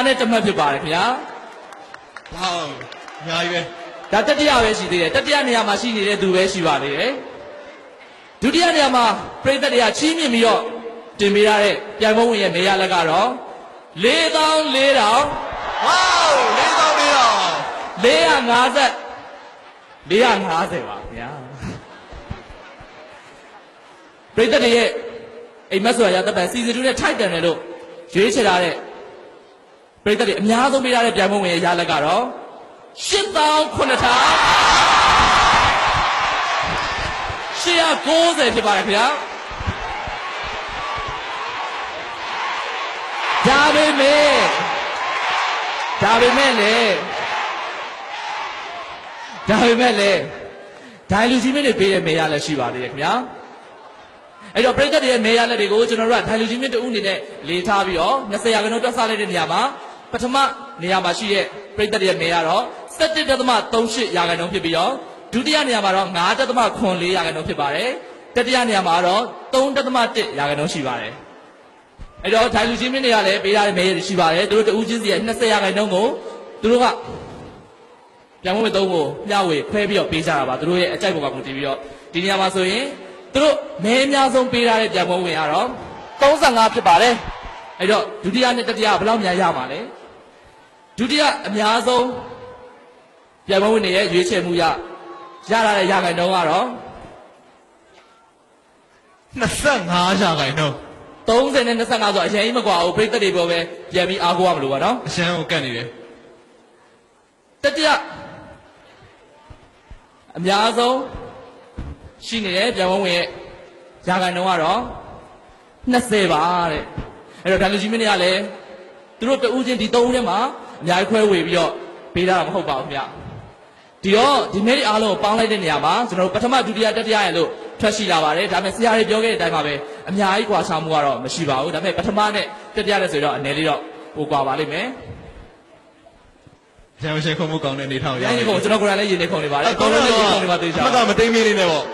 နဲ့တမတ်ဖြစ်ပါတယ်ခင်ဗျာ ဝေါအများကြီးပဲ ဒါတတိယပဲရှိသေးတယ်တတိယနေရာမှာရှိနေတဲ့သူပဲရှိပါသေးတယ်ဒုတိယနေရာမှာပြိတ္တတွေကချီးမြှင့်ပြီးတော့တင်ပေးရတဲ့ပြိုင်ပွဲဝင်ရဲ့နေရာလက်ကတော့ 4,400 ဝေါ450ပါခင်ဗျာပြိတ္တတွေရဲ့အိမ်မက်ဆိုတာရတပတ်စီစဉ်2နဲ့ထိုက်တန်တယ်လို့ရွေးချယ်ထားတဲ့ပြိတ္တတွေအများဆုံးပေးထားတဲ့ပြိုင်ပွဲဝင်ရဲ့ရလက်ကတော့ 8,990 ဖြစ်ပါတယ်ခင်ဗျာဒါပေမဲ့လေဒိုင်လူကြီးမင်းတွေပေးတဲ့နေရာလည်းရှိပါသေးတယ်ခင်ဗျာအဲ့တော့ပြိတ္တတွေရဲ့နေရာလက်တွေကိုကျွန်တော်တို့ကဒိုင်လူကြီးမင်းတဦးအနေနဲ့လေးထားပြီးတော့20ရာခိုင်နှုန်းတွက်ဆလိုက်တဲ့နေရာမှာပထမနေရာမှာရှိတဲ့ပြိတ္တတွေရဲ့နေရာတော့ 17.38 ရာခိုင်နှုန်းဖြစ်ပြီးတော့ဒုတိယနေရာမှာတော့ 9.04 ရာခိုင်နှုန်းဖြစ်ပါတယ်တတိယနေရာမှာတော့ 3.1 ရာခိုင်နှုန်းရှိပါတယ်အဲ့တော့ဒိုင်လူကြီးမင်းတွေကလည်းပေးထားတဲ့နေရာတွေရှိပါတယ်သူတို့တဦးချင်းစီရဲ့20ရာခိုင်နှုန်းကိုသူတို့ကပြန်မွေးသုံးကိုမျှဝေခွဲပြီးတော့ပေးကြတာပါသူတို့ရဲ့အကြိုက်ပုံကမူတည်ပြီးတော့ဒီနေရာမှာဆိုရင်သူတို့မဲအများဆုံးပေးထားတဲ့ပြန်မွေးဝင်ကတော့35ဖြစ်ပါတယ်အဲ့တော့ဒုတိယနဲ့တတိယဘယ်လောက်များရမှာလဲဒုတိယအများဆုံးပြန်မွေးဝင်ရဲ့ရွေးချယ်မှုရထားတဲ့ရာခိုင်နှုန်းကတော့ 25ရာခိုင်နှုန်း 30နဲ့25ဆိုအရင်ကြီးမကွာဘူးပြိတ္တတွေပေါ်ပဲပြန်ပြီးအားကိုးရမလို့ပါနော် အရှမ်းကိုကတ်နေတယ် တတိယအများဆုံးရှိနေတဲ့ပြန်ဝင်ရဲ့ရာခိုင်နှုန်းကတော့20ပါတဲ့အဲ့တော့ဒိုင်လူကြီးမင်းတွေကလည်းသူတို့တဦးချင်းဒီ3ဦးထဲမှာအများကြီးခွဲဝေပြီးတော့ပေးတာမဟုတ်ပါဘူးခင်ဗျဒီတော့ဒီနေ့အားလုံးကိုပေါင်းလိုက်တဲ့နေရာမှာကျွန်တော်တို့ပထမဒုတိယတတိယရဲ့လို့ထွက်ရှိလာပါတယ်ဒါပေမဲ့ဆရာတွေပြောခဲ့တဲ့အတိုင်းပါပဲအများကြီးကွာခြားမှုကတော့မရှိပါဘူးဒါပေမဲ့ပထမနဲ့တတိယနဲ့ဆိုတော့အနေလေးတော့ပိုကွာပါလိမ့်မယ် အရှမ်းခုံမှုကောင်းတဲ့အနေထားကိုရ အဲ့ဒီကိုကျွန်တော်ကိုယ်တိုင်လည်းရင်းနေခုံနေပါတယ်အကုန်လုံးရင်းနေခုံနေပါသေးချာ အမှတ်ကမတိမ်မီလေးနဲ့ပေါ့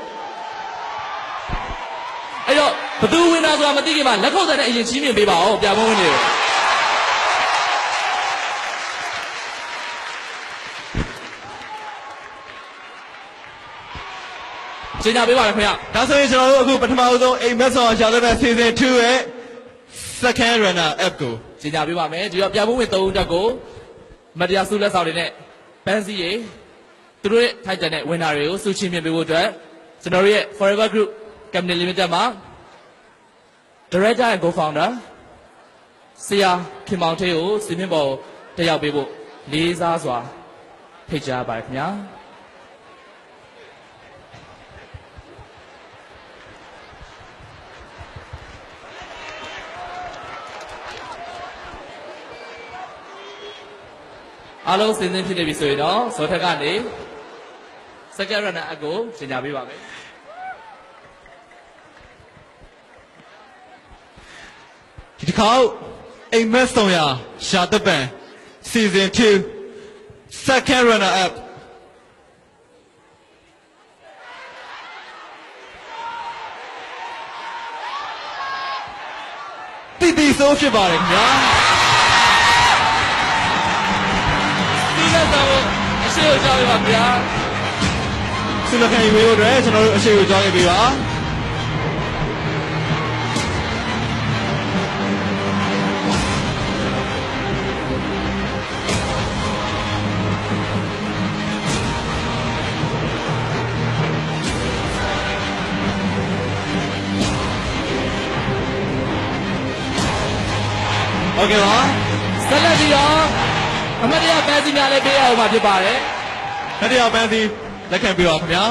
အဲ့တော့ဘသူဝင်တာဆိုတာမသိခင်မှာလက်ခုပ်သက်တဲ့အရင်ချင်းမြင်ပေးပါဦးပြမုန်းဝင်နေရှင်းကြပေးပါမယ်ခင်ဗျာ ဒါဆိုရင်ကျွန်တော်တို့အခုပထမဆုံးအိမ်မက်ဆော်ရှာလို့တဲ့ season 2ရဲ့ second runner up ကို ရှင်းကြပေးပါမယ်ဒီတော့ပြမုန်းဝင်3ဦးတက်ကိုမတရားစုလက်ဆောင်တွေနဲ့ပန်းစည်းရသူတို့ရဲ့ထိုက်တန်တဲ့ winner တွေကိုစုချင်းမြင်ပေးဖို့အတွက်ကျွန်တော်တို့ရဲ့ Forever Group Company Limited မှာ Director and Co-founder ဆရာခင်မောင်ထေးကိုစီမင်းပေါ်တက်ရောက်ပေးဖို့လေးစားစွာဖိတ်ကြားပါတယ်ခင်ဗျာအားလုံးစဉ်းစားဖြစ်နေပြီဆိုရင်တော့ဇော်ထက်ကနေ second runner up ကိုရှင်းပြပေးပါမယ်ဒီတစ်ခါအိမ်မက်ဆောင်ရာရှာတပန် season 2 second runner up တီဆိုးဖြစ်ပါတယ်ခင်ဗျာဒီလက်တော့အရှိကိုကြောက်ရပါဗျာဆုလက်ခံယူပေးဖို့အတွက်ကျွန်တော်တို့အရှိကိုကြောင်းရပေးပါโอเคပါဆက်လက်ပြီးတော့အမတ်တရားပန်းစီများလည်းပေးရအောင်မှာဖြစ်ပါတယ်တတိယပန်းစီလက်ခံပေးပါခင်ဗျာ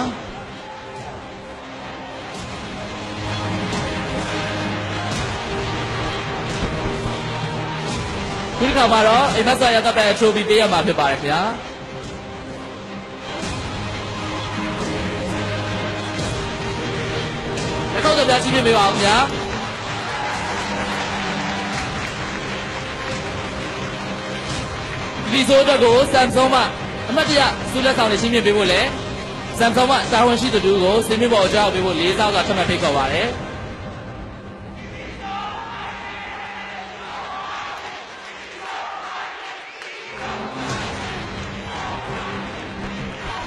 ဒီတစ်ခါမှာတော့အိမ်မက်ဆာရတပ်တဲ့ trophy ပေးရမှာဖြစ်ပါတယ်ခင်ဗျာလက်ခေါက်တော့ပြချင်းပေးပါအောင်ခင်ဗျာဒီဆိုတော့ကို Samsung မှာအမတ်တရဆုလက်ဆောင်တွေရှင်းပြပေးဖို့လဲ Samsung မှာတာဝန်ရှိသူတို့ကိုစင်မြင့်ပေါ်အကြောက်ပေးဖို့လေးစားစွာထပ်မံဖိတ်ခေါ်ပါတယ်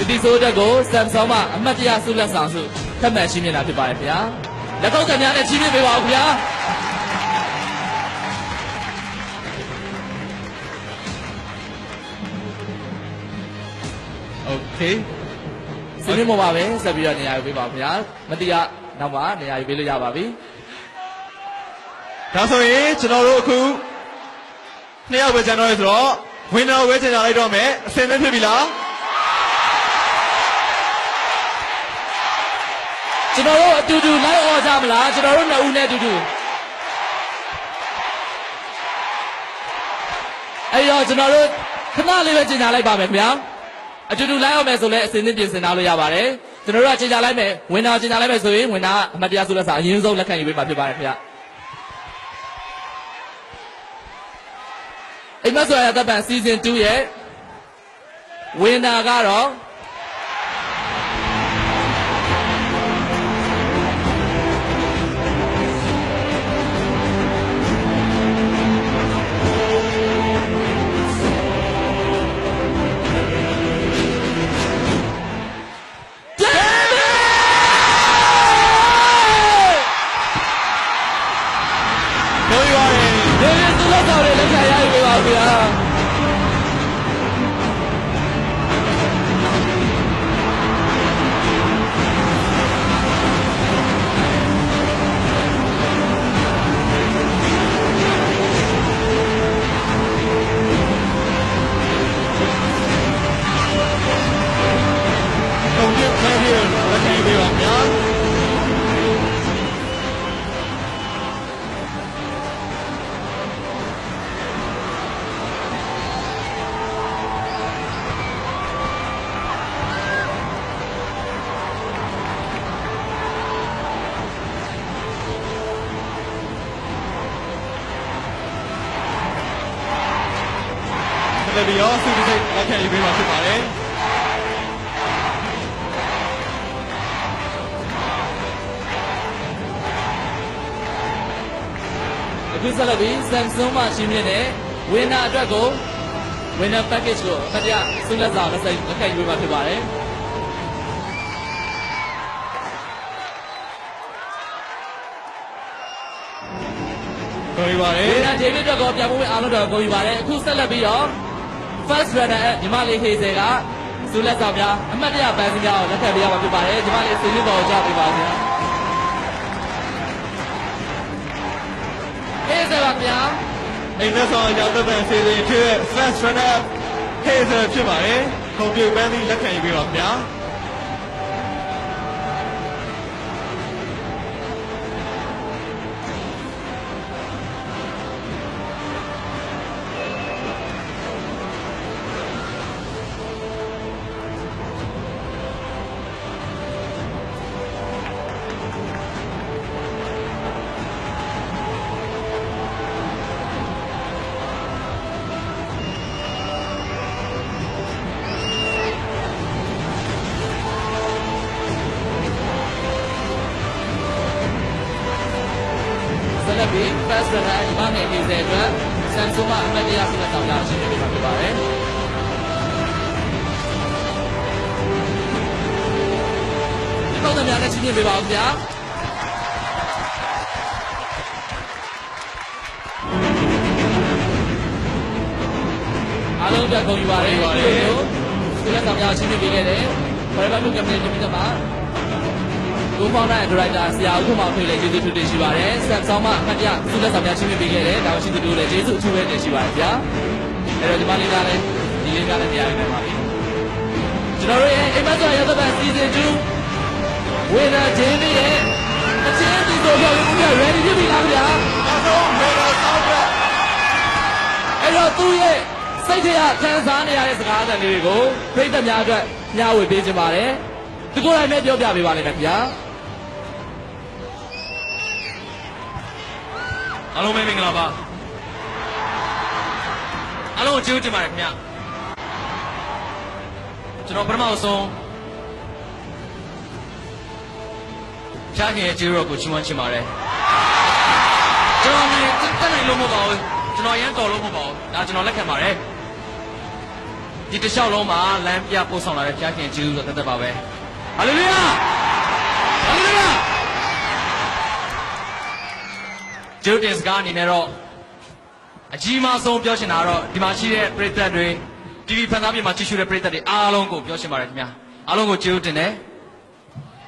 ဒီဆိုတဲ့ကို Samsung မှာအမှတ်တရဆုလက်ဆောင်ဆုထပ်မံချီးမြှင့်တာဖြစ်ပါတယ်ခင်ဗျာလက်ကောက်ကန်များနဲ့ချီးမြှင့်ပေးပါဦးခင်ဗျာโอเคစီးမြင့်ပေါ်ပါပဲဆက်ပြီးတော့နေရာယူပေးပါဦးခင်ဗျာမတိရနောက်မှနေရာယူပေးလို့ရပါပြီဒါဆိုရင်ကျွန်တော်တို့အခုနှစ်ယောက်ပဲကျန်တော့ရဆိုတော့ဝင်တော်ဝဲချင်ကြလိုက်တော့မယ်အစင်သင့်ဖြစ်ပြီလားကျွန်တော်တို့အတူတူလိုက်អော်ကြမလားကျွန်တော်တို့နှစ်ဦးနဲ့အတူတူအဲ့တော့ကျွန်တော်တို့ခဏလေးပဲကျင်ညာလိုက်ပါမယ်ခင်ဗျာအတူတူလိုက်အောင်မယ်ဆိုလဲအစင်းသင့်ပြင်ဆင်ထားလို့ရပါတယ်ကျွန်တော်တို့ကကျင်ညာလိုက်မယ်ဝင်တော်ကျင်ညာလိုက်မယ်ဆိုရင်ဝင်တာအမှတ်တရဆုလက်စာအရင်ဆုံးလက်ခံယူပေးမှာဖြစ်ပါတယ်ခင်ဗျာအိမ်မက်ဆိုရတပ်ပံ season 2ရဲ့ဝင်တာကတော့လည်းပြီးတော့စုစည်းလက်ခံယူပေးမှာဖြစ်ပါတယ်အခုဆက်လက်ပြီး Samsung မှာရှင်းပြတဲ့ winner အတွက်ကို winner package ကိုအမှတ်တရဆုလက်ဆောင်လက်ခံယူပေးမှာဖြစ်ပါတယ်ကိုယူပါတယ် winner David အတွက်ကိုပြန်ဖို့အားလုံးတော်ကိုယူပါတယ်အခုဆက်လက်ပြီးတော့ first runner ညီမလေးခေစေကဆုလက်ဆောင်များအမှတ်တရပန်းစည်းများကိုလက်ခံပေးရမှာဖြစ်ပါတယ်ညီမလေးစီးလေးပေါ်ကိုကြားပေးပါခင်ဗျာHazel ပါဗျာအိမ်မက်ဆောင်ရောက်တဲ့ပန်စီစဉ်ဖြစ်တဲ့ Flash Runner Hazel ဖြစ်ပါတယ်ကွန်ပျူတာပန်းသီးလက်ခံယူပေးပါခင်ဗျာလက်ပြီး first runner ညီမငယ်ကြီးတဲ့အတွက် Samsung မှာအမှတ်တရဆုလက်ဆောင်ရရှိနေပြီမှာဖြစ်ပါတယ်။ဒီပုံစံများနဲ့ချင်းပြပေးပါဦးဗျာ။အားလုံးကဂုဏ်ယူပါတယ်။ဆုလက်ဆောင်များချင်းပြပေးခဲ့တဲ့ Forever Blue Company ပြည်သူ့မှာကိုဖောင်းတဲ့ director ဆရာဦးထွန်းမောင်ထွေးလည်းကျေးဇူးထူးတင်ရှိပါတယ်။ Samsung မှာအမှတ်တရဆုလက်ဆောင်များချီးမြှင့်ပေးခဲ့တဲ့တာဝန်ရှိသူတို့လည်းကျေးဇူးအထူးပဲတင်ရှိပါတယ်ဗျာ။အဲ့တော့ဒီမလေးကလည်းဒီလေးကလည်းတရားနေပါပြီ။ကျွန်တော်တို့ရဲ့အိမ်မက်ဆိုရတဲ့ဘက် season 2 winner David ရဲ့အချင်းဒီဆိုတော့ဦးက ready ဖြစ်ပြီလားဗျာ။အဲ့တော့သူ့ရဲ့စိတ်ထဲကခံစားနေရတဲ့စကားအသံလေးတွေကိုပရိသတ်များအတွက်မျှဝေပေးခြင်းပါတယ်။ဒီကိုယ်တိုင်ပဲပြောပြပေးပါလိမ့်မယ်ဗျာ။အားလုံးပဲမင်္ဂလာပါအားလုံးကိုကျေးဇူးတင်ပါတယ်ခင်ဗျကျွန်တော်ပထမဆုံးဖျားခင်ရဲ့ကျေးဇူးတော်ကိုချီးမွမ်းချင်ပါတယ်ကျွန်တော်လည်းတက်နိုင်လို့မဟုတ်ပါဘူးကျွန်တော်ရမ်းတော်လို့မဟုတ်ပါဘူးဒါကျွန်တော်လက်ခံပါတယ်ဒီ ဒီတစ်လျှောက်လုံးမှာလမ်းပြပို့ဆောင်လာတဲ့ဘုရားခင်ကျေးဇူးတော်သက်သက်ပါပဲဟာလေလုယာဟာလေလုယာကျေးဇူးတင်စကားအနေနဲ့တော့အကြီးမားဆုံးပြောချင်တာကတော့ဒီမှာရှိတဲ့ပရိသတ်တွေ TV ဖန်သားပြင်မှာကြည့်ရှုတဲ့ပရိသတ်တွေအားလုံးကိုပြောချင်ပါတယ်ခင်ဗျာအားလုံးကိုကျေးဇူးတင်တယ်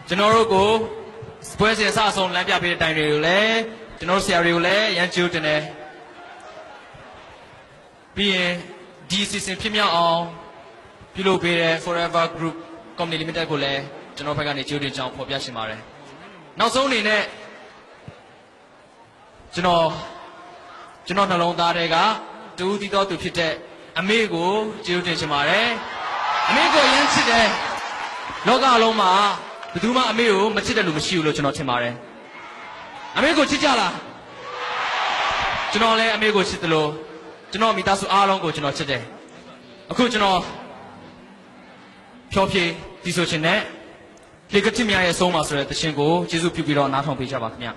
ကျွန်တော်တို့ကိုပွဲစဉ်အစအဆုံးလမ်းပြပေးတဲ့တိုင်တွေကိုလည်းကျွန်တော်တို့ဆရာတွေကိုလည်းရမ်းကျေးဇူးတင်တယ်ပြီးရင်ဒီစီစဉ်ဖြစ်မြောက်အောင်ပြုလုပ်ပေးတဲ့ Forever Group Company Limited ကိုလည်းကျွန်တော်ဘက်ကနေကျေးဇူးတင်ကြောင်းဖော်ပြချင်ပါတယ်နောက်ဆုံးအနေနဲ့ကျွန်တော်နှလုံးသားထဲကတူးတီတော်သူဖြစ်တဲ့အမေကိုကျေးဇူးတင်ချင်ပါတယ်အမေကိုရမ်းချစ်တယ်လောကအလုံးမှာဘယ်သူမှအမေကိုမချစ်တဲ့လူမရှိဘူးလို့ကျွန်တော်ထင်ပါတယ်အမေကိုချစ်ကြလားကျွန်တော်လည်းအမေကိုချစ်တယ်လို့ကျွန်တော်မိသားစုအားလုံးကိုကျွန်တော်ချစ်တယ်အခုကျွန်တော်ဖြောဖြေဒီဆိုရှင်နဲ့လေကတိမြရဲ့အဆုံးမှာဆိုတဲ့တခြင်းကိုကျေးဇူးပြုပြီးတော့နားထောင်ပေးကြပါခင်ဗျ